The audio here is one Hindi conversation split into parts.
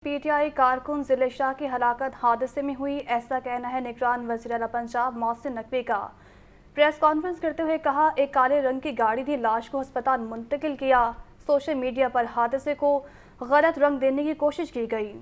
पीटीआई कारकुन जिले शाह की हलाकत हादसे में हुई, ऐसा कहना है निगरान वज़ीर आला पंजाब मोहसिन नकवी का। प्रेस कॉन्फ्रेंस करते हुए कहा, एक काले रंग की गाड़ी ने लाश को अस्पताल मुंतकिल किया। सोशल मीडिया पर हादसे को गलत रंग देने की कोशिश की गई।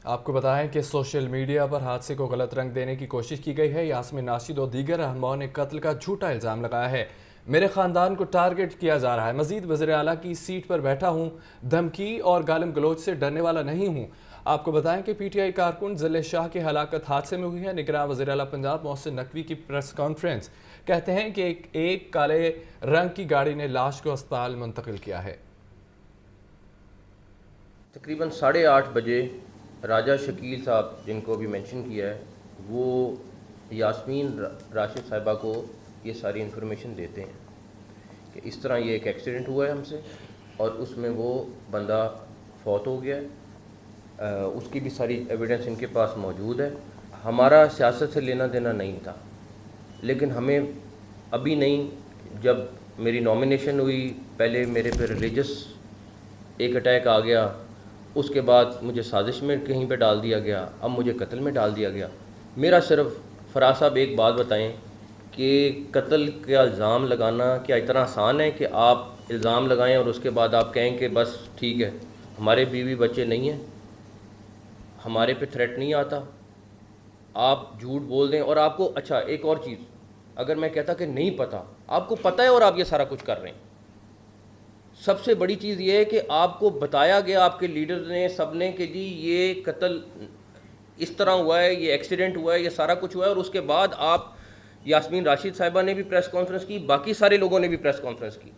आपको बताएं कि सोशल मीडिया पर हादसे को गलत रंग देने की कोशिश की गई है। यास्मीन राशिद और दीगर रहनुमाओं ने कत्ल का झूठा इल्ज़ाम लगाया है। मेरे ख़ानदान को टारगेट किया जा रहा है। मजीद वज़ीर आला की सीट पर बैठा हूँ, धमकी और गालिम गलोच से डरने वाला नहीं हूँ। आपको बताएं कि पीटीआई कारकुन जिले शाह की हलाकत हादसे में हुई है। निगरान वज़ीर आला पंजाब मोहसिन नकवी की प्रेस कॉन्फ्रेंस। कहते हैं कि एक काले रंग की गाड़ी ने लाश को अस्पताल मुंतकिल किया है। तकरीबन 8:30 बजे राजा शकील साहब, जिनको भी मेंशन किया है, वो यास्मीन राशिद साहिबा को ये सारी इन्फॉर्मेशन देते हैं कि इस तरह ये एक एक्सीडेंट हुआ है हमसे और उसमें वो बंदा फौत हो गया है। उसकी भी सारी एविडेंस इनके पास मौजूद है। हमारा सियासत से लेना देना नहीं था, लेकिन हमें अभी नहीं, जब मेरी नॉमिनेशन हुई पहले मेरे पे रिलीजियस एक अटैक आ गया, उसके बाद मुझे साजिश में कहीं पे डाल दिया गया, अब मुझे कत्ल में डाल दिया गया। मेरा सिर्फ फराज साहब एक बात बताएं कि कत्ल का इल्ज़ाम लगाना क्या इतना आसान है कि आप इल्ज़ाम लगाएं और उसके बाद आप कहें कि बस ठीक है, हमारे बीवी बच्चे नहीं हैं, हमारे पे थ्रेट नहीं आता, आप झूठ बोल दें और आपको, अच्छा एक और चीज़, अगर मैं कहता कि नहीं पता, आपको पता है और आप ये सारा कुछ कर रहे हैं। सबसे बड़ी चीज़ ये है कि आपको बताया गया, आपके लीडर ने, सब ने, कि जी ये कत्ल इस तरह हुआ है, ये एक्सीडेंट हुआ है, ये सारा कुछ हुआ है। और उसके बाद आप, यास्मीन राशिद साहिबा ने भी प्रेस कॉन्फ्रेंस की, बाकी सारे लोगों ने भी प्रेस कॉन्फ्रेंस की,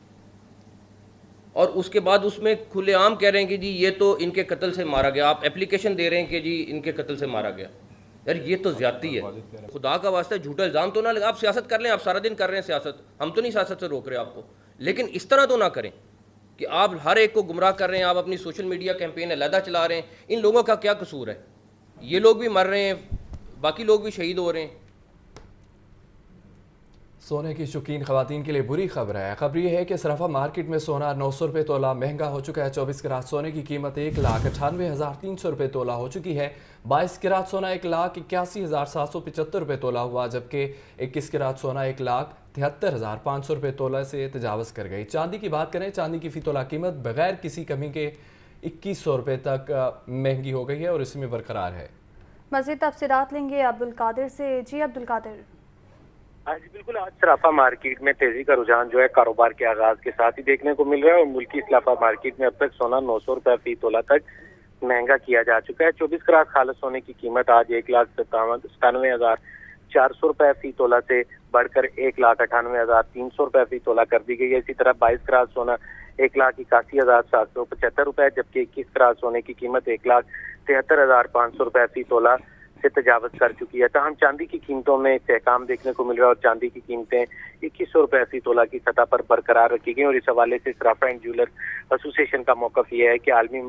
और उसके बाद उसमें खुलेआम कह रहे हैं कि जी ये तो इनके कत्ल से मारा गया। आप एप्लीकेशन दे रहे हैं कि जी इनके कत्ल से मारा गया। यार ये तो ज्यादती है, खुदा का वास्ता झूठा इल्ज़ाम तो ना लगा। आप सियासत कर लें, आप सारा दिन कर रहे हैं सियासत, हम तो नहीं सियासत से रोक रहे आपको, लेकिन इस तरह तो ना करें कि आप हर एक को गुमराह कर रहे हैं। आप अपनी सोशल मीडिया कैंपेन अलहदा चला रहे हैं। इन लोगों का क्या कसूर है? ये लोग भी मर रहे हैं, बाकी लोग भी शहीद हो रहे हैं। सोने की शौकीन खवातीन के लिए बुरी खबर है। खबर यह है कि सराफा मार्केट में सोना 900 रुपये तोला महंगा हो चुका है। 24 कैरात सोने की कीमत 1,98,300 रुपये तोला हो चुकी है। 22 कैरात सोना 1,81,775 रुपये तोला हुआ, जबकि 21 कैरात सोना 1,73,500 रुपये तोला से तजावज़ कर गई। चांदी की बात करें, चांदी की फ़ी तोला कीमत बगैर किसी कमी के 2100 रुपये तक महंगी हो गई है और इसमें बरकरार है। मज़ीद तफसीलात लेंगे अब्दुल कादिर से। जी अब्दुल कादिर। आज बिल्कुल, आज सराफा मार्केट में तेजी का रुझान जो है कारोबार के आगाज के साथ ही देखने को मिल रहा है और मुल्की सराफा मार्केट में अब तक सोना 900 रुपये फी तोला तक महंगा किया जा चुका है। 24 कैरात खालिस सोने की कीमत आज 1,97,400 रुपये फी तोला से बढ़कर 1,98,300 रुपये फी तोला कर दी गई है। इसी तरह 22 कैरात सोना 1,81,775 रुपये, जबकि 21 कैरात सोने की कीमत 1,73,500 रुपये फी तोला से तजावज कर चुकी है। तहम चांदी की कीमतों में इस्तेहकाम देखने को मिल रहा है और चांदी की कीमतें 2100 रुपये फी तोला की सतह पर बरकरार रखी गई। और इस हवाले से सराफा एंड ज्वेलर एसोसिएशन का मौकफ यह है कि आलमी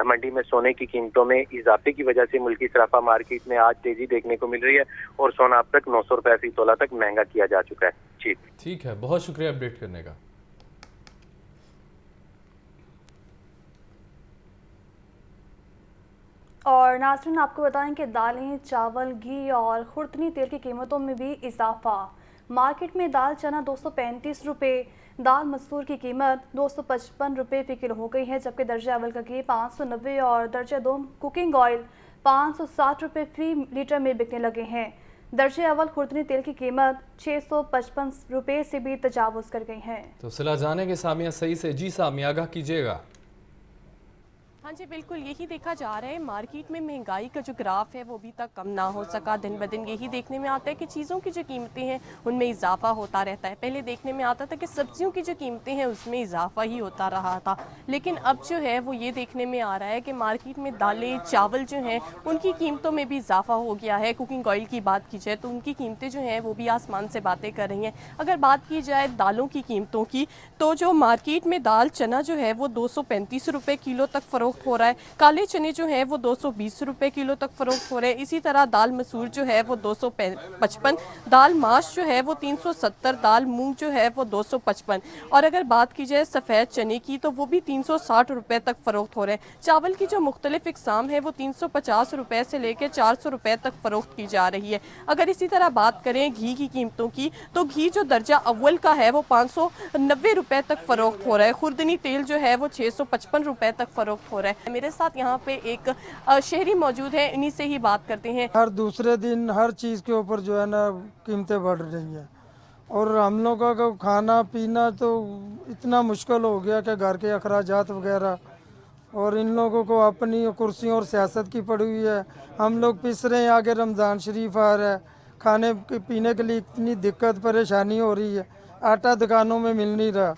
मंडी में सोने की कीमतों में इजाफे की वजह से मुल्की सराफा मार्केट में आज तेजी देखने को मिल रही है और सोना अब तक 900 रुपये फी तोला तक महंगा किया जा चुका है। जी ठीक है, बहुत शुक्रिया अपडेट करने का। और नाज़रीन, आपको बताएं कि दालें, चावल, घी और खुर्दनी तेल की कीमतों में भी इजाफा। मार्केट में दाल चना 235 रुपये, दाल मसूर की कीमत 255 रुपये फ़ी किलो हो गई है, जबकि दर्जा अव्वल का घी 590 और दर्जा 2 कुकिंग ऑयल 560 रुपये फ़ी लीटर में बिकने लगे हैं। दर्जे अव्वल खुर्दनी तेल की कीमत 655 रुपये से भी तजावुज़ कर गई है। तो सिला जाने के सामिया सही से। जी सामिया, आगाह कीजिएगा। हाँ जी बिल्कुल, यही देखा जा रहा है मार्केट में महंगाई का जो ग्राफ है वो अभी तक कम ना हो सका। दिन ब दिन यही देखने में आता है कि चीज़ों की जो कीमतें हैं उनमें इजाफा होता रहता है। पहले देखने में आता था कि सब्जियों की जो कीमतें हैं उसमें इजाफा ही होता रहा था, लेकिन अब जो है वो ये देखने में आ रहा है कि मार्केट में दालें, चावल जो हैं उनकी कीमतों में भी इजाफा हो गया है। कुकिंग ऑयल की बात की जाए तो उनकी कीमतें जो हैं वो भी आसमान से बातें कर रही हैं। अगर बात की जाए दालों की कीमतों की, तो जो मार्केट में दाल चना जो है वो 235 रुपये किलो तक फ़रोख्त फरोख्त हो रहा है। काले चने जो हैं वो 220 रुपये किलो तक फरोख्त हो रहे हैं। इसी तरह दाल मसूर जो है वो 255, दाल माश जो है वो 370, दाल मूंग जो है वो 255, और अगर बात की जाए सफ़ेद चने की तो वो भी 360 रुपये तक फरोख्त हो रहे हैं। चावल की जो मुख्तलिफ इकसाम है वो 350 रुपये से लेकर 400 रुपये तक फरोख्त की जा रही है। अगर इसी तरह बात करें घी की कीमतों की तो घी जो दर्जा अव्वल का है वो 590 रुपये तक फरोख्त हो रहा है। खुर्दनी तेल जो है वो 655 रुपये तक फरोख्त हो रहा है। मेरे साथ यहाँ पे एक शहरी मौजूद है, इन्हीं से ही बात करते हैं। हर दूसरे दिन हर चीज़ के ऊपर जो है ना कीमतें बढ़ रही हैं, और हम लोगों का खाना पीना तो इतना मुश्किल हो गया कि घर के अखराजात वगैरह, और इन लोगों को अपनी कुर्सियों और सियासत की पड़ी हुई है। हम लोग पिस रहे हैं, आगे रमज़ान शरीफ आ रहा है, खाने पीने के लिए इतनी दिक्कत परेशानी हो रही है। आटा दुकानों में मिल नहीं रहा,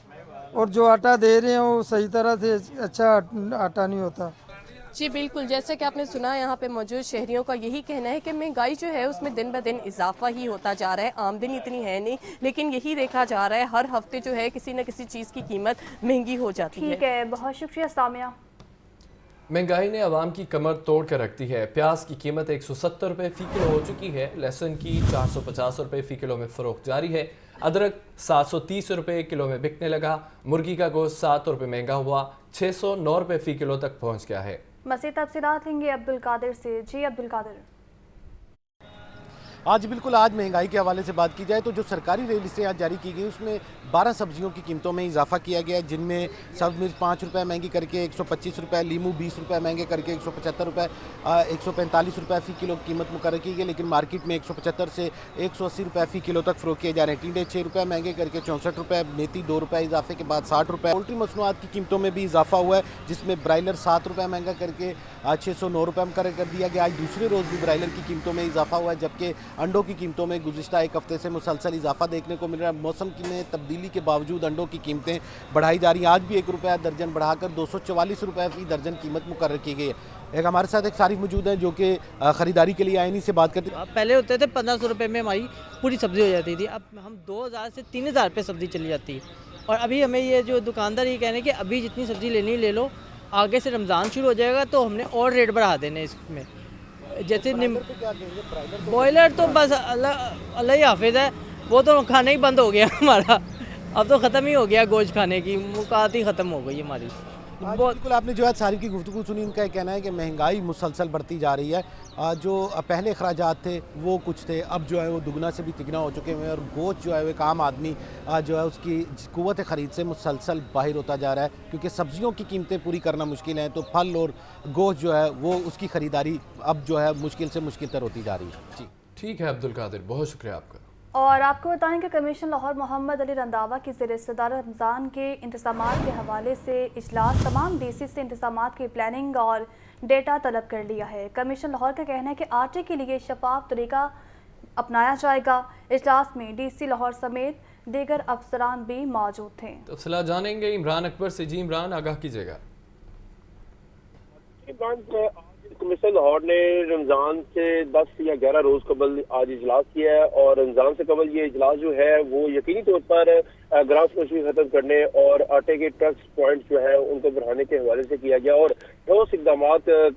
और जो आटा दे रहे हैं वो सही तरह से अच्छा आटा नहीं होता। जी बिल्कुल, जैसे कि आपने सुना यहाँ पे मौजूद शहरियों का यही कहना है कि महंगाई जो है उसमें दिन ब दिन इजाफा ही होता जा रहा है। आमदनी इतनी है नहीं, लेकिन यही देखा जा रहा है हर हफ्ते जो है किसी न किसी चीज़ की कीमत महंगी हो जाती है। ठीक है, बहुत शुक्रिया सामिया। महंगाई ने आवाम की कमर तोड़ कर रख दी है। प्याज की कीमत 170 रुपये फ़ी किलो हो चुकी है। लहसुन की 450 रुपये फ़ी किलो में फ़रोख्त जारी है। अदरक 730 रुपये किलो में बिकने लगा। मुर्गी का गोश्त 7 रुपये महंगा हुआ, 609 रुपये फ़ी किलो तक पहुँच गया है। मज़ीद तफसीलात लेंगे अब्दुल कादिर से। जी अब्दुल कादिर। आज बिल्कुल, आज महंगाई के हवाले से बात की जाए तो जो सरकारी रेट लिस्टें आज जारी की गई उसमें 12 सब्जियों की कीमतों में इजाफा किया गया है, जिनमें सब मिर्च 5 रुपये महंगी करके 125 रुपये, लीमू 20 रुपये महंगे करके 175 रुपये, 145 रुपये फ़ी किलो कीमत मुकर्रर की गई। लेकिन मार्केट में 175 से 180 रुपये फ़ी किलो तक फ़रोख्त किए जा रहे हैं। टिंडे 6 रुपये महंगे करके 64 रुपये, मेथी 2 रुपये इजाफे के बाद 60 रुपये। पोल्ट्री मसनूआत की कीमतों में भी इजाफा हुआ है, जिसमें ब्रायलर 7 रुपये महंगा करके 609 रुपये मुकर्रर कर दिया गया। आज दूसरे रोज़ भी ब्रायलर की कीमतों में इजाफा हुआ है, जबकि अंडों की कीमतों में गुज़िश्ता एक हफ्ते से मुसलसल इजाफा देखने को मिल रहा है। मौसम की में तब्दीली के बावजूद अंडों की कीमतें बढ़ाई जा रही हैं। आज भी 1 रुपया दर्जन बढ़ाकर 244 रुपये फ़ी दर्जन कीमत मुकर्रर की गई है। एक हमारे साथ एक सारिफ मौजूद है जो कि ख़रीदारी के लिए आए, इन्हीं से बात करते हैं। पहले होते थे 1500 रुपये में हमारी पूरी सब्ज़ी हो जाती थी, अब हम 2000 से 3000 रुपये सब्ज़ी चली जाती है। और अभी हमें ये जो दुकानदार ये कह रहे हैं कि अभी जितनी सब्ज़ी लेनी ले लो, आगे से रमज़ान शुरू हो जाएगा तो हमने और रेट बढ़ा देने इसमें। जैसे बॉयलर तो बस अल्लाह ही हाफिज़ है, वो तो खाना ही बंद हो गया हमारा, अब तो ख़त्म ही हो गया, गोश्त खाने की मुकात ही ख़त्म हो गई हमारी। बिल्कुल, आपने जो है सारी की गुफ्तगू सुनी, इनका कहना है कि महंगाई मुसलसल बढ़ती जा रही है। जो पहले अखराजात थे वो कुछ थे, अब जो है वो दुगना से भी तिगना हो चुके हैं, और गोश्त जो है वो एक आम आदमी जो है उसकी क़ुव्वत ख़रीद से मुसलसल बाहर होता जा रहा है, क्योंकि सब्जियों की कीमतें पूरी करना मुश्किल है, तो फल और गोश्त जो है वो उसकी ख़रीदारी अब जो है मुश्किल से मुश्किल तर होती जा रही है। जी ठीक है अब्दुल कादिर, बहुत शुक्रिया आपका। और आपको बताएं कि कमीशन लाहौर मोहम्मद अली रंधावा की ज़ेर सदारत रमज़ान के इंतज़ामात के हवाले से इजलास तमाम DC से इंतज़ामात की प्लानिंग और डेटा तलब कर लिया है। कमीशन लाहौर का कहना है कि आटे के लिए शफाफ तरीका अपनाया जाएगा। इजलास में DC लाहौर समेत दीगर अफसरान भी मौजूद थे। तफसीलात जानेंगे इमरान अकबर से। जी इमरान, आगाह कीजिएगा। कमीशन लाहौर ने रमज़ान से 10 या 11 रोज़ कबल आज इजलास किया है, और रमज़ान से कबल ये इजलास जो है वो यकीनी तौर पर ग्राम फरोशी खत्म करने और आटे के ट्रक्स पॉइंट जो है उनको बढ़ाने के हवाले से किया गया, और ठोस इकदाम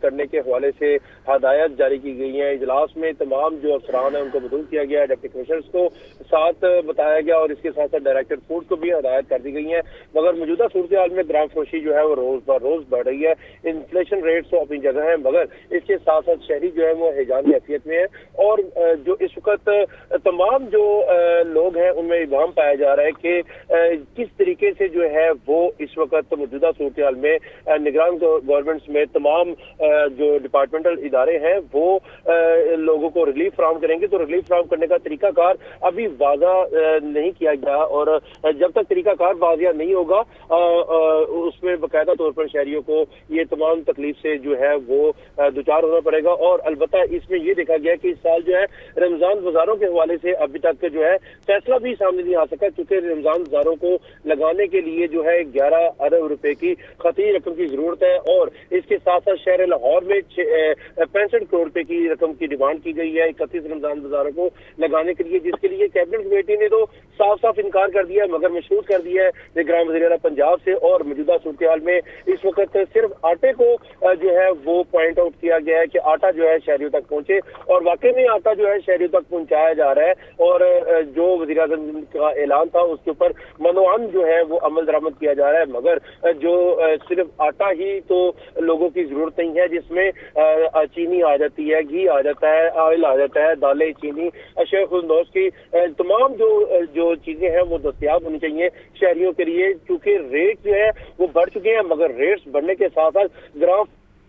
करने के हवाले से हदायत जारी की गई हैं। इजलास में तमाम जो अफसरान हैं उनको मदूद किया गया है, डिप्टी कमिश्नर्स को साथ बताया गया, और इसके साथ साथ डायरेक्टर फूड को भी हदायत कर दी गई हैं। मगर मौजूदा सूरत हाल में ग्राम फरोशी जो है वो रोज़ ब रोज़ बढ़ रही है। इन्फ्लेशन रेट्स तो अपनी जगह है, मगर इसके साथ साथ शहरी जो है वो हैजान की हैसियत में है, और जो इस वक्त तमाम जो लोग हैं उनमें इबाम पाया जा रहा है कि किस तरीके से जो है वो इस वक्त मौजूदा सूरत हाल में निगरान गवर्नमेंट में तमाम जो डिपार्टमेंटल इदारे हैं वो लोगों को रिलीफ फराहम करेंगे। तो रिलीफ फराहम करने का तरीकाकार अभी वाज़ा नहीं किया गया, और जब तक तरीकाकार वाज़ा नहीं होगा उसमें बाकायदा तौर पर शहरियों को ये तमाम तकलीफ से जो है वो दुचार होना पड़ेगा। और अलबत्ता इसमें ये देखा गया कि इस साल जो है रमज़ान बाजारों के हवाले से अभी तक जो है फैसला भी सामने नहीं आ सका, क्योंकि रमज़ान रमजानदारों को लगाने के लिए जो है 11 अरब रुपए की खती रकम की जरूरत है और इसके साथ साथ शहर लाहौर में 65 करोड़ रुपए की रकम की डिमांड की गई है 31 रमजान बाजारों को लगाने के लिए, जिसके लिए कैबिनेट कमेटी ने तो साफ साफ इनकार कर दिया मगर मशहूर कर दिया है निगरान वज़ीर पंजाब से। और मौजूदा सूरत हाल में इस वक्त सिर्फ आटे को जो है वो पॉइंट आउट किया गया है कि आटा जो है शहरियों तक पहुंचे और वाकई में आटा जो है शहरियों तक पहुंचाया जा रहा है। और जो वज़ीर आज़म का ऐलान था उसके ऊपर मनोअन जो है वो अमल दरामद किया जा रहा है, मगर जो सिर्फ आटा ही तो लोगों की जरूरत नहीं है, जिसमें चीनी आ जाती है, घी आ जाता है, ऑयल आ जाता है, दालें, चीनी, अशरफ खुशनोश की तमाम जो चीजें हैं वो दस्तयाब होनी चाहिए शहरियों के लिए, क्योंकि रेट जो है वो बढ़ चुके हैं मगर रेट्स बढ़ने के साथ साथ ग्राफ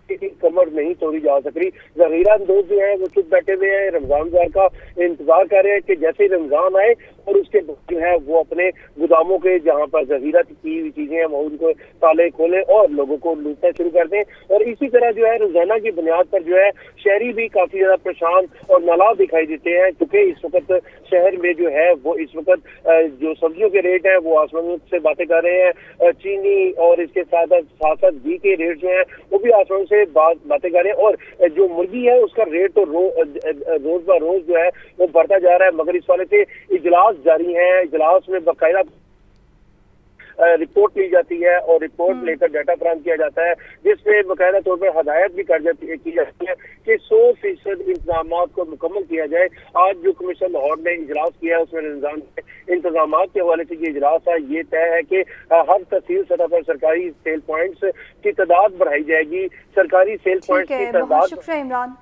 की कमर नहीं तोड़ी जा सक रही। जहीरा अंदोज जो है वो चुप बैठे हुए हैं, रमजान गार का इंतजार कर रहे हैं कि जैसे ही रमजान आए और उसके जो है वो अपने गोदामों के जहाँ पर जहीरा की हुई चीजें हैं वो उनको ताले खोलें और लोगों को लूटना शुरू कर दें। और इसी तरह जो है रोजाना की बुनियाद पर जो है शहरी भी काफी ज्यादा परेशान और नालाब दिखाई देते हैं, क्योंकि इस वक्त शहर में जो है वो इस वक्त जो सब्जियों के रेट है वो आसमान से बातें कर रहे हैं, चीनी और इसके साथ साथ घी के रेट जो है वो भी आसमान से बातें कर रहे हैं। और जो मुर्गी है उसका रेट तो रोज ब रोज जो है वो बढ़ता जा रहा है, मगर इस वाले से इजलास जारी है, इजलास में बाकायदा रिपोर्ट ली जाती है और रिपोर्ट लेकर डाटा फराहम किया जाता है, जिसमें बाकायदा तौर पर हदायत भी की जाती है कि 100% इंतजाम को मुकम्मल किया जाए। आज जो कमीशन लाहौर ने इजलास किया है उसमें इंतजाम के हवाले से ये इजलास है, ये तय है कि हर तहसील सतह पर सरकारी सेल पॉइंट्स की तादाद बढ़ाई जाएगी। सरकारी सेल पॉइंट्स की तादाद। शुक्रिया इमरान।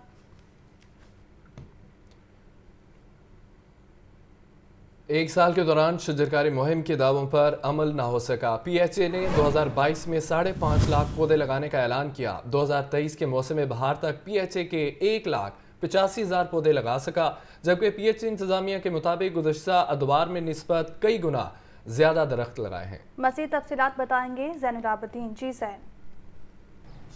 एक साल के दौरान शजरकारी मुहिम के दावों पर अमल न हो सका। पीएचए ने 2022 में 5.5 लाख पौधे लगाने का ऐलान किया। 2023 के मौसम बहार तक पीएचए के 1,85,000 पौधे लगा सका, जबकि पीएचए इंतजामिया के मुताबिक गुज़श्ता अदवार में निस्बत कई गुना ज्यादा दरख्त लगाए हैं। मज़ीद तफसीलात बताएंगे ज़ैनुल आबिदीन। जी ज़ैन।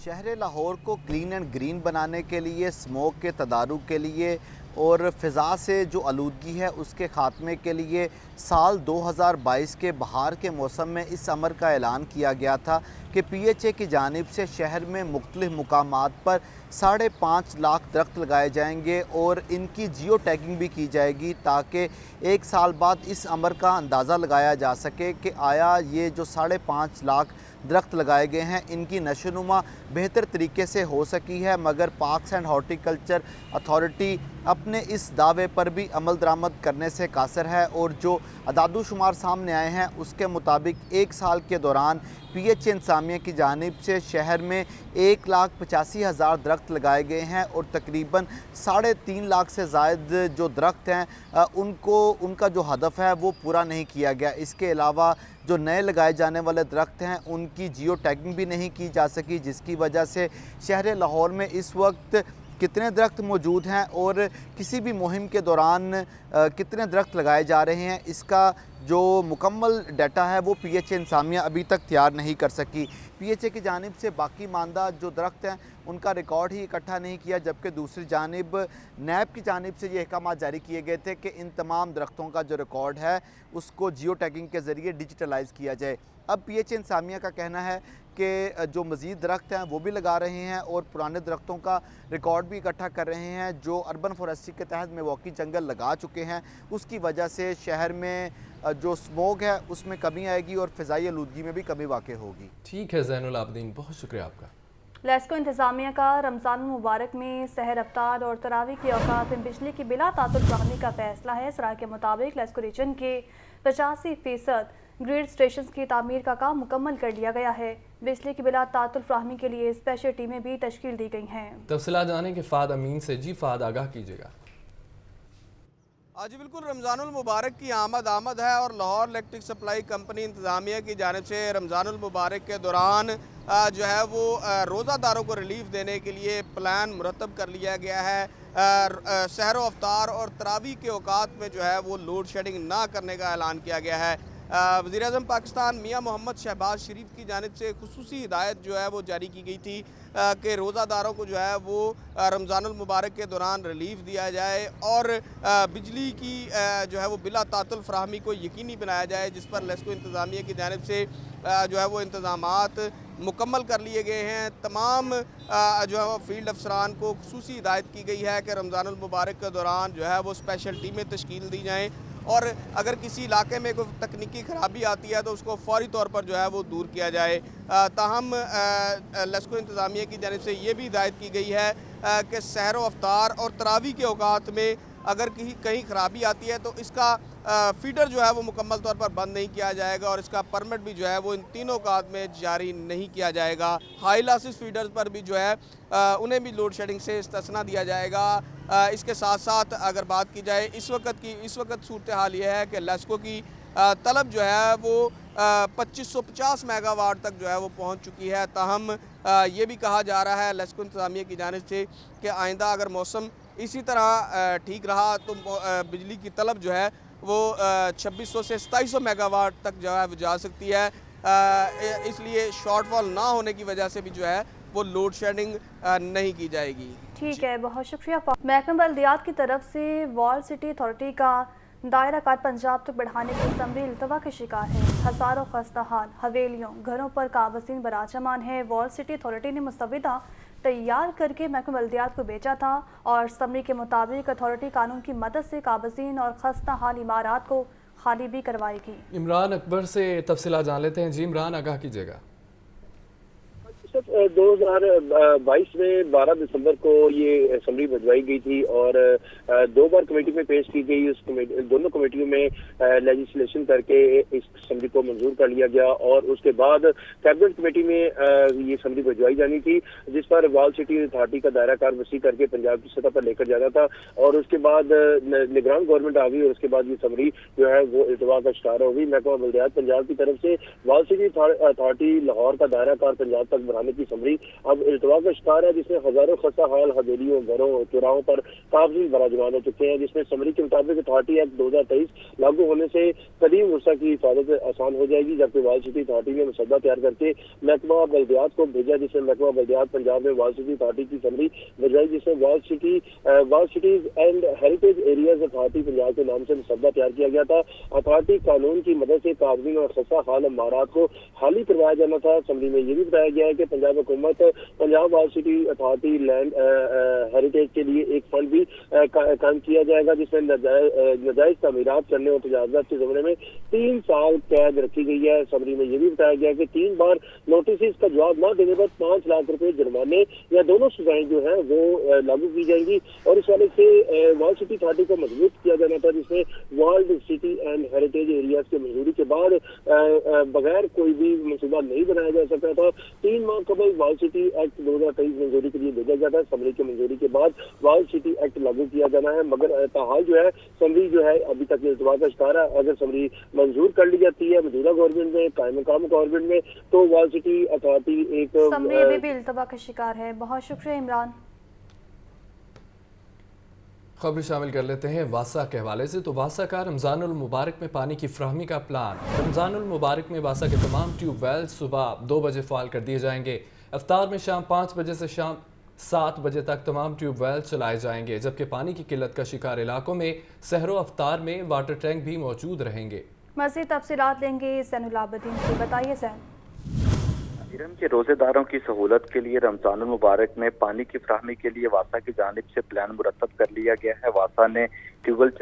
शहर लाहौर को क्लीन एंड ग्रीन बनाने के लिए, स्मोक के तदारुक के लिए और फ़िज़ा से जो आलूदगी है उसके ख़ात्मे के लिए साल 2022 के बहार के मौसम में इस अमर का ऐलान किया गया था कि पीएचए की जानिब से शहर में मुख्तलिफ़ मुकामात पर 5.5 लाख दरख्त लगाए जाएंगे और इनकी जियो टैगिंग भी की जाएगी, ताकि एक साल बाद इस अमर का अंदाज़ा लगाया जा सके कि आया ये जो 5.5 लाख दरख्त लगाए गए हैं इनकी नशोनुमा बेहतर तरीके से हो सकी है। मगर पार्क्स एंड हॉर्टिकल्चर अथॉरिटी अपने इस दावे पर भी अमल दरामद करने से कासर है और जो अदादुशुमार सामने आए हैं उसके मुताबिक एक साल के दौरान पीएचए इंतजामिया की जानिब से शहर में 1,85,000 दरख्त लगाए गए हैं और तकरीबन 3.5 लाख से ज़ायद जो दरख्त हैं उनका जो हदफ है वो पूरा नहीं किया गया। इसके अलावा जो नए लगाए जाने वाले दरख्त हैं उनकी जियो टैगिंग भी नहीं की जा सकी, जिसकी वजह से शहर लाहौर में इस वक्त कितने दरख्त मौजूद हैं और किसी भी मुहिम के दौरान कितने दरख्त लगाए जा रहे हैं इसका जो मुकम्मल डाटा है वो पीएचए इंतजामिया अभी तक तैयार नहीं कर सकी। पीएचए की जानिब से बाकी मानदा जो दरख्त हैं उनका रिकॉर्ड ही इकट्ठा नहीं किया, जबकि दूसरी जानिब नैब की जानिब से ये अहकाम जारी किए गए थे कि इन तमाम दरख्तों का जो रिकॉर्ड है उसको जियो टैगिंग के ज़रिए डिजिटलाइज़ किया जाए। अब पीएचए इंतजामिया का कहना है कि जो मज़ीद दरख्त हैं वो भी लगा रहे हैं और पुराने दरख्तों का रिकॉर्ड भी इकट्ठा कर रहे हैं। जो अर्बन फॉरेस्ट्री के तहत मिल्वॉकी जंगल लगा चुके हैं उसकी वजह से शहर में जो स्मोक है उसमें कमी आएगी और फ़िज़ाई आलूदगी में भी कमी वाक़ई होगी। ठीक है ज़ैनुल आबिदीन, बहुत शुक्रिया आपका। लेस्को इंतज़ामिया का रमज़ान मुबारक में सहर अफ्तार और तरावी के औकात में बिजली की बिला तातुल फराहमी का फैसला है। सराय के मुताबिक लेस्को रीजन के 85% ग्रिड स्टेशन की तामीर का काम मुकम्मल कर लिया गया है। बिजली की बिला तातुल फराहमी के लिए स्पेशल टीमें भी तश्कील दी गई हैं। तफसीलात जाने के फ़ाद अमीन से। जी फ़ाद, आगाह कीजिएगा। आज बिल्कुल रमज़ानुल मुबारक की आमद है और लाहौर इलेक्ट्रिक सप्लाई कंपनी इंतज़ामिया की जानिब से रमज़ानुल मुबारक के दौरान जो है वो रोज़ादारों को रिलीफ देने के लिए प्लान मुरतब कर लिया गया है। सहर अफ्तार और तरावी के औकात में जो है वो लोड शेडिंग ना करने का ऐलान किया गया है। वज़ीर-ए-आज़म पाकिस्तान मियां मोहम्मद शहबाज शरीफ की जानिब से खुसूसी हिदायत जो है वो जारी की गई थी कि रोज़ादारों को जो है वो रमज़ानुल मुबारक के दौरान रिलीफ दिया जाए और बिजली की जो है वो बिला तातुल फ़राहमी को यकीनी बनाया जाए, जिस पर लेस्को इंतज़ामिया की जानिब से जो है वो इंतज़ामात मुकम्मल कर लिए गए हैं। तमाम जो है वो फील्ड अफसरान को खुसूसी हिदायत की गई है कि रमज़ानुल मुबारक के दौरान जो है वो स्पेशल टीमें तश्कील दी जाएँ और अगर किसी इलाके में कोई तकनीकी ख़राबी आती है तो उसको फ़ौरी तौर पर जो है वो दूर किया जाए। ताहम लेस्को इंतज़ामिया की जानिब से ये भी हिदायत की गई है कि सहर व अफ्तार और तरावी के औकात में अगर कहीं ख़राबी आती है तो इसका फीडर जो है वो मुकम्मल तौर पर बंद नहीं किया जाएगा और इसका परमिट भी जो है वो इन तीनों औकात में जारी नहीं किया जाएगा। हाई लॉसेस फीडर्स पर भी जो है उन्हें भी लोड शेडिंग से इस्तिस्ना दिया जाएगा। इसके साथ साथ अगर बात की जाए इस वक्त सूरत हाल ये है कि लेस्को की तलब जो है वो 2550 मेगावाट तक जो है वो पहुंच चुकी है। ताहम ये भी कहा जा रहा है लेस्को इंतज़ामिया की जानिब से कि आइंदा अगर मौसम इसी तरह ठीक रहा तो बिजली की तलब जो है वो 2600 से 2700 मेगावाट तक जो है वो जा सकती है। इसलिए शॉर्टफॉल ना होने की वजह से भी जो है वो लोड शेडिंग नहीं की जाएगी। ठीक है, बहुत शुक्रिया। महकमा बल्दियात की तरफ से वॉल सिटी अथॉरिटी का दायरा कार पंजाब तक बढ़ाने की समरी इल्तवा के शिकार है। हज़ारों खस्ता हाल हवेलियों घरों पर काबज़ीन बराजमान है। वॉल सिटी अथॉरिटी ने मुस्तविदा तैयार करके महकमा बल्दियात को भेजा था और समरी के मुताबिक अथॉरिटी कानून की मदद से काबज़ीन और खस्ता हाल इमारात को खाली भी करवाएगी। इमरान अकबर से तफसीलात जान लेते हैं। जी इमरान, आगाह कीजिएगा। 2022 में 12 दिसंबर को ये समरी भिजवाई गई थी और 2 बार कमेटी में पेश की गई। उस दोनों कमेटियों में लेजिस्लेशन करके इस समरी को मंजूर कर लिया गया और उसके बाद कैबिनेट कमेटी में ये समरी भिजवाई जानी थी, जिस पर वॉल सिटी अथॉरिटी का दायरा कार वसी करके पंजाब की सतह पर लेकर जाना था और उसके बाद निगरान गवर्नमेंट आ गई और उसके बाद ये समरी जो है वो इल्तवा का शिकार हो गई। महकमा बल्दियात पंजाब की तरफ से वॉल सिटी अथॉरिटी लाहौर का दायरा कार पंजाब तक बढ़ाने की समरी अब इल्तवा का शिकार है, जिसमें हजारों खस्ता हाल हवेलियों घरों चौराहों पर काबज़ीन बराजमान हो चुके हैं। जिसमें समरी के मुताबिक अथॉरिटी एक्ट 2023 लागू होने से कदीम वर्षा की हिफाजत आसान हो जाएगी, जबकि वॉल सिटी अथॉरिटी ने मसौदा तैयार करके महकमा बल्दियात को भेजा, जिसमें महकमा बल्दियात पंजाब में वॉल सिटी अथॉरिटी की समरी भिजवाई, जिसमें wall cities and heritage areas authority Punjab के नाम से मसौदा तैयार किया गया था। अथॉरिटी कानून की मदद से काबज़ीन और खस्ता हाल इमारात को खाली करवाया जाना था। समरी में ये भी बताया गया है कि पंजाब हुकूमत Punjab wall city authority land heritage के लिए एक फंड भी कायम किया जाएगा, जिसमें नजायज तमीरात करने और तजावजात के ज़माने में 3 साल कैद रखी गई है। समरी में यह भी बताया गया कि 3 बार नोटिस का जवाब न देने पर 5 लाख रुपए जुर्माने या दोनों सजाएं जो है वो लागू की जाएंगी और इस वाले से वॉल सिटी अथॉरिटी को मजबूत किया जाना था, जिसमें world city and heritage areas की मंजूरी के बाद बगैर कोई भी मनसूबा नहीं बनाया जा सकता था। 3 माह कबल वॉल सिटी एक्ट 2023 मंजूरी के लिए भेजा जाता है। समरी की मंजूरी के बाद वॉल सिटी एक्ट लागू किया जाना है, मगर ताहाल जो है समरी जो है अभी तक इल्तवा का शिकार है। अगर समरी मंजूर कर ली जाती है मौजूदा गवर्नमेंट में, कायम मकाम गवर्नमेंट में, तो वॉल सिटी अथॉरिटी एक समरी अभी भी इल्तवा का शिकार है। बहुत शुक्रिया इमरान। खबर शामिल कर लेते हैं वासा के हवाले से। तो वासा का रमज़ानुल मुबारक में पानी की फ्राहमी का प्लान। रमज़ानुल मुबारक में वासा के तमाम ट्यूबवेल सुबह 2 बजे फ़ाल कर दिए जाएंगे। इफ्तार में शाम 5 बजे से शाम 7 बजे तक तमाम ट्यूबवेल चलाए जाएंगे, जबकि पानी की किल्लत का शिकार इलाकों में सहरो अफ्तार में वाटर टैंक भी मौजूद रहेंगे। मज़ीद तफसीलात लेंगे ज़ैनुल आबिदीन से। बताइए ज़ैन। इरम के रोजेदारों की सहूलत के लिए रमज़ानुल मुबारक में पानी की फ्राहमी के लिए वासा की जानिब से प्लान मुरतब कर लिया गया है। वासा ने ट्यूबवेल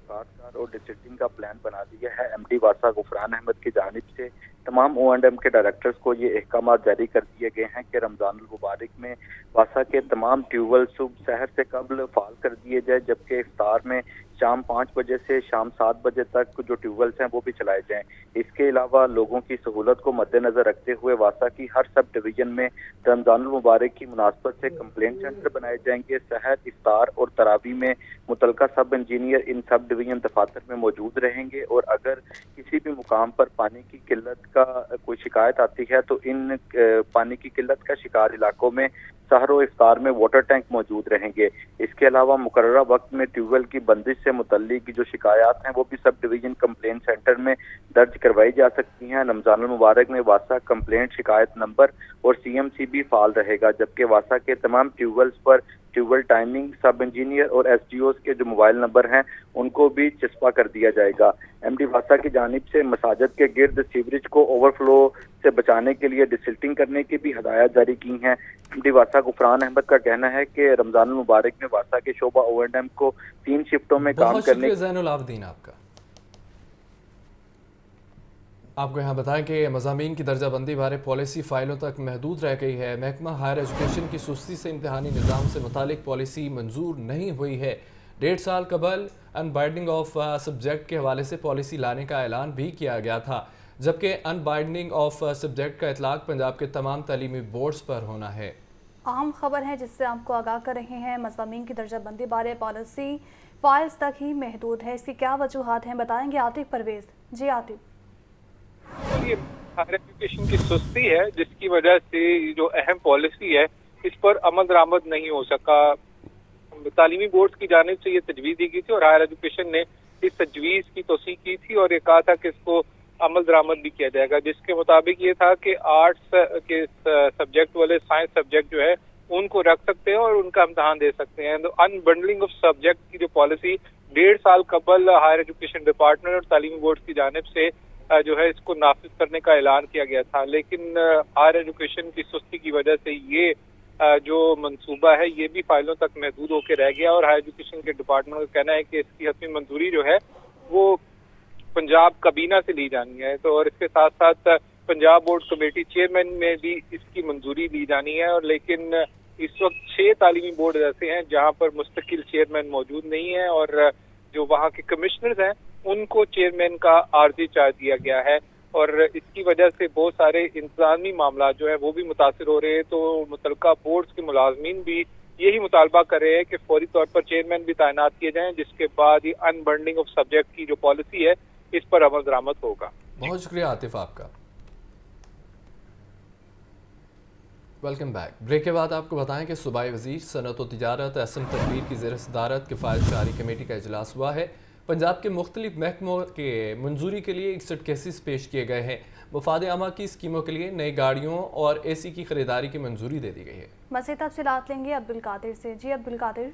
और डिस्ट्रिक्टिंग का प्लान बना दिया है। एमडी वासा गुफरान अहमद की जानिब से तमाम O&M के डायरेक्टर्स को ये अहकाम जारी कर दिए गए हैं कि रमज़ानुल मुबारक में वासा के तमाम ट्यूबवेल सुबह सहर से कबल फाल कर दिए जाए, जबकि इफ्तार में शाम 5 बजे से शाम 7 बजे तक जो ट्यूबवेल्स हैं वो भी चलाए जाएं। इसके अलावा लोगों की सहूलत को मद्देनजर रखते हुए वासा की हर सब डिवीजन में रमज़ानुल मुबारक की मुनासबत से कंप्लेंट सेंटर बनाए जाएंगे। सहर, इफ्तार और तरावी में मुतलका सब इंजीनियर इन सब डिवीजन दफातर में मौजूद रहेंगे और अगर किसी भी मुकाम पर पानी की किल्लत का कोई शिकायत आती है तो इन पानी की किल्लत का शिकार इलाकों में सहर व इफ्तार में वाटर टैंक मौजूद रहेंगे। इसके अलावा मुकर्ररा वक्त में ट्यूबवेल की बंदिश से मुतल्लिक जो शिकायत हैं वो भी सब डिवीजन कंप्लेंट सेंटर में दर्ज करवाई जा सकती हैं। रमजानुल मुबारक में वासा कंप्लेंट शिकायत नंबर और CMC भी फाल रहेगा, जबकि वासा के तमाम ट्यूबवेल्स पर ट्यूबवेल टाइमिंग सब इंजीनियर और SDOs के जो मोबाइल नंबर हैं उनको भी चस्पा कर दिया जाएगा। MD वासा की जानिब से मसाजिद के गिर्द सीवरेज को ओवरफ्लो से बचाने के लिए डिसिल्टिंग करने की भी हदायत जारी की हैं। MD वासा गुफरान अहमद का कहना है कि रमजान मुबारक में वासा के शोबा O&M को 3 शिफ्टों में काम करने। ज़ैनुल आबदीन आपको यहाँ बताएं कि मज़ामीन की दर्जाबंदी बारे पॉलिसी फ़ाइलों तक महदूद रह गई है। महकमा हायर एजुकेशन की सुस्ती से इम्तहानी निज़ाम से मुतालिक पॉलिसी मंजूर नहीं हुई है। 1.5 साल कबल अनबाइंडिंग ऑफ सब्जेक्ट के हवाले से पॉलिसी लाने का ऐलान भी किया गया था, जबकि अनबाइंडिंग ऑफ सब्जेक्ट का इतलाक पंजाब के तमाम तालीमी बोर्ड्स पर होना है। अहम खबर है जिससे आपको आगाह कर रहे हैं। मज़ामीन की दर्जाबंदी बारे पॉलिसी फाइल्स तक ही महदूद है। इसकी क्या वजूहात हैं, बताएंगे आतिफ परवेज। जी आतिफ। ये हायर एजुकेशन की सुस्ती है जिसकी वजह से जो अहम पॉलिसी है इस पर अमल दरामद नहीं हो सका। तालीमी बोर्ड की जानिब से ये तजवीज़ दी गई थी और हायर एजुकेशन ने इस तजवीज़ की तौसीक की थी और ये कहा था कि इसको अमल दरामद भी किया जाएगा, जिसके मुताबिक ये था कि आर्ट्स के सब्जेक्ट वाले साइंस सब्जेक्ट जो है उनको रख सकते हैं और उनका इम्तहान दे सकते हैं। तो अनबंडलिंग ऑफ सब्जेक्ट की जो पॉलिसी 1.5 साल कबल हायर एजुकेशन डिपार्टमेंट और तालीमी बोर्ड की जानिब से जो है इसको नाफिज करने का ऐलान किया गया था, लेकिन हायर एजुकेशन की सुस्ती की वजह से ये जो मंसूबा है ये भी फाइलों तक महदूद होकर रह गया और हायर एजुकेशन के डिपार्टमेंट का कहना है कि इसकी हतमी मंजूरी जो है वो पंजाब काबीना से ली जानी है। तो और इसके साथ साथ पंजाब बोर्ड कमेटी चेयरमैन में भी इसकी मंजूरी ली जानी है। और लेकिन इस वक्त 6 तालीमी बोर्ड ऐसे हैं जहाँ पर मुस्तकिल चेयरमैन मौजूद नहीं है और जो वहाँ के कमिश्नर्स हैं उनको चेयरमैन का आर्जी चार्ज दिया गया है और इसकी वजह से बहुत सारे इंतजामी मामला जो है वो भी मुतासिर हो रहे हैं। तो मुतलका बोर्ड्स के मुलाजमीन भी यही मुतालबा कर रहे हैं कि फौरी तौर पर चेयरमैन भी तैनात किए जाएं, जिसके बाद ये अनबंडिंग ऑफ सब्जेक्ट की जो पॉलिसी है इस पर अमल दरामद होगा। बहुत शुक्रिया आतिफ आपका। Welcome back. ब्रेक के बाद आपको बताएं कि सूबाई वज़ीर सनअत व तिजारत SM तनवीर की ज़ेर सदारत किफ़ायत जारी कमेटी का इजलास हुआ है। पंजाब के मुख्तलिफ महकमों के मंजूरी के लिए 61 केसेस पेश किए गए हैं। वफाद आमा की स्कीमों के लिए नई गाड़ियों और AC की खरीदारी की मंजूरी दे दी गई है। मज़ीद तफसीलात लेंगे अब्दुल कादिर से। जी अब्दुल कादिर।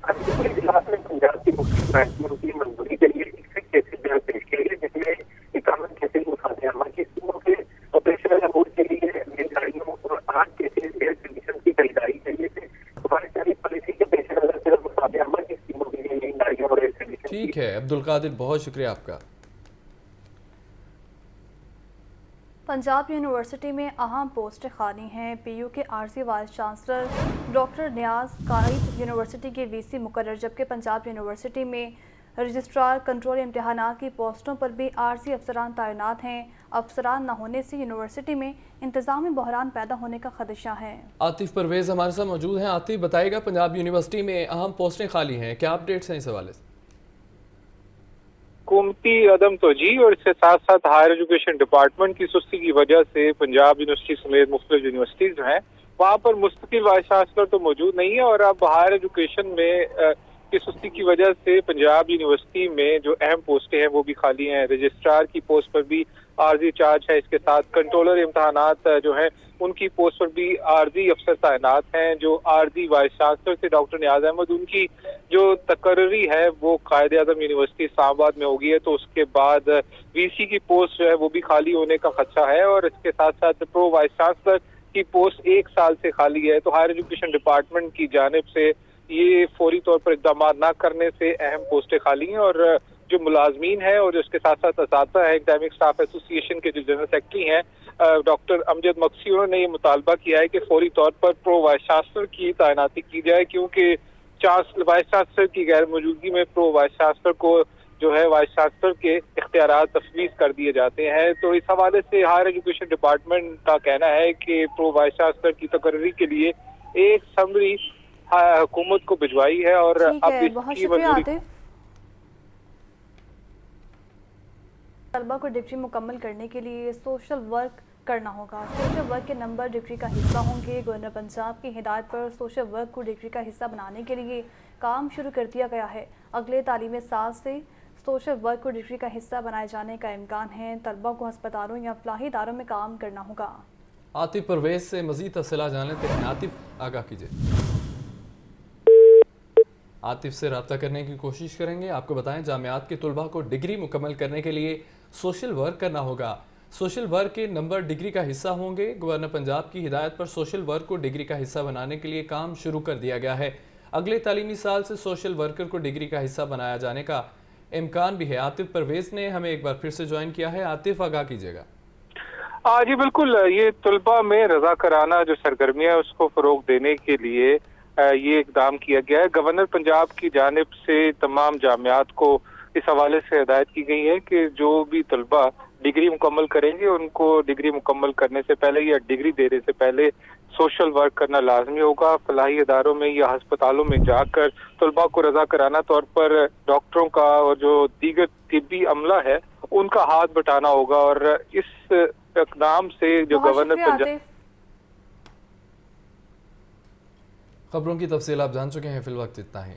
पंजाब की मुख्तलिफ महकमों की मंजूरी के लिए 61 केसेस पेश किए गए, जिसमें 51 केसेस वफाद आमा की स्कीमों के ऑपरेशनल अमूर के लिए नई गाड़ियों और 8 केसेस एयर कंडीशन की खरीदारी के लिए थे। हमारी पॉलिसी के पेश नजर सिर्फ वफाद आमा की स्कीमों के लिए नई गाड़ियों और एयर कंडीशन। ठीक है अब्दुल कादिर, बहुत शुक्रिया आपका। पंजाब यूनिवर्सिटी में अहम पोस्टें खाली हैं। PU के आरसी वाइस चांसलर डॉक्टर नियाज काइद यूनिवर्सिटी के VC मुकर्रर, जबकि पंजाब यूनिवर्सिटी में रजिस्ट्रार कंट्रोल इम्तहानात की पोस्टों पर भी आरसी अफसरान तैनात हैं। अफसरान न होने से यूनिवर्सिटी में इंतजामी बहरान पैदा होने का खदशा है। आतिफ परवेज हमारे साथ मौजूद हैं। आतिफ बताएगा, पंजाब यूनिवर्सिटी में अहम पोस्टें खाली हैं, क्या अपडेट्स हैं इस हवाले से? हुकूमती अदम तोजी और इसके साथ साथ हायर एजुकेशन डिपार्टमेंट की सुस्ती की वजह से पंजाब यूनिवर्सिटी समेत मुख्तलिफ यूनिवर्सिटीज जो हैं वहाँ पर मुस्तकिल वाइस चांसलर तो मौजूद नहीं है और अब हायर एजुकेशन में की सुस्ती की वजह से पंजाब यूनिवर्सिटी में जो अहम पोस्टें हैं वो भी खाली हैं। रजिस्ट्रार की पोस्ट पर भी आर्जी चार्ज है, इसके साथ कंट्रोलर इम्तहानात जो है उनकी पोस्ट पर भी आर्जी अफसर तैनात हैं। जो आर्जी वाइस चांसलर थे डॉक्टर नियाज अहमद, उनकी जो तकर्री है वो कायदे आज़म यूनिवर्सिटी इस्लामाबाद में होगी है, तो उसके बाद VC की पोस्ट जो है वो भी खाली होने का खदशा है और इसके साथ साथ प्रो वाइस चांसलर की पोस्ट 1 साल से खाली है। तो हायर एजुकेशन डिपार्टमेंट की जानिब से ये फौरी तौर पर इक़दाम न करने से अहम पोस्टें खाली हैं और जो मुलाजमीन है और उसके साथ साथ असातिज़ा है, एकेडमिक स्टाफ एसोसिएशन के जो जनरल सेक्रेटरी हैं डॉक्टर अमजद मक्सी, उन्होंने ये मुतालबा किया है कि फौरी तौर पर प्रो वाइस चांसलर की तैनाती की जाए, क्योंकि वाइस चांसलर की गैर मौजूदगी में प्रो वाइस चांसलर को जो है वाइस चांसलर के इख्तियारात तफवीज़ कर दिए जाते हैं। तो इस हवाले से हायर एजुकेशन डिपार्टमेंट का कहना है कि प्रो वाइस चांसलर की तकर्री के लिए एक समरी हुकूमत को भिजवाई है और ठीक अब है, बहुत इसकी शुक्रिया मंजूरी आतिफ। तलबा को डिग्री मुकम्मल करने के लिए सोशल वर्क करना होगा। सोशल वर्क के नंबर डिग्री का हिस्सा होंगे। गवर्नर पंजाब की हिदायत पर सोशल वर्क को डिग्री का हिस्सा बनाने के लिए काम शुरू कर दिया गया है। अगले तालीमी साल से सोशल वर्क को डिग्री का हिस्सा बनाए जाने का इम्कान है। तलबा को अस्पतालों या फलाही इदारों में काम करना होगा। आतिफ परवेज से मजीद तफसीलात जान लेते हैं। आतिफ आगाह कीजिए। आतिफ से रब्ता करने की कोशिश करेंगे। आपको बताएं जामियात के तलबा को डिग्री मुकम्मल करने के लिए सोशल वर्क करना होगा। सोशल वर्क के नंबर डिग्री का हिस्सा होंगे। गवर्नर पंजाब की हिदायत पर सोशल वर्क को डिग्री का हिस्सा बनाने के लिए काम शुरू कर दिया गया है। अगले तालीमी साल से सोशल वर्कर को डिग्री का हिस्सा बनाया जाने का इम्कान भी है। आतिफ परवेज ने हमें एक बार फिर से ज्वाइन किया है। आतिफ आगाह कीजिएगा। जी बिल्कुल, ये तलबा में रज़ाकाराना जो सरगर्मियाँ है उसको फ़रोग देने के लिए ये इकदाम किया गया है। गवर्नर पंजाब की जानिब से तमाम जामियात को इस हवाले से हिदायत की गई है कि जो भी तलबा डिग्री मुकम्मल करेंगे उनको डिग्री मुकम्मल करने से पहले या डिग्री देने से पहले सोशल वर्क करना लाजमी होगा। फलाही इदारों में या अस्पतालों में जाकर तलबा को रज़ाकाराना तौर पर डॉक्टरों का और जो दीगर तिब्बी अमला है उनका हाथ बटाना होगा। और इस इकदाम से जो गवर्नर पंजाब खबरों की तफसील आप जान चुके हैं। फिल वक्त इतना ही।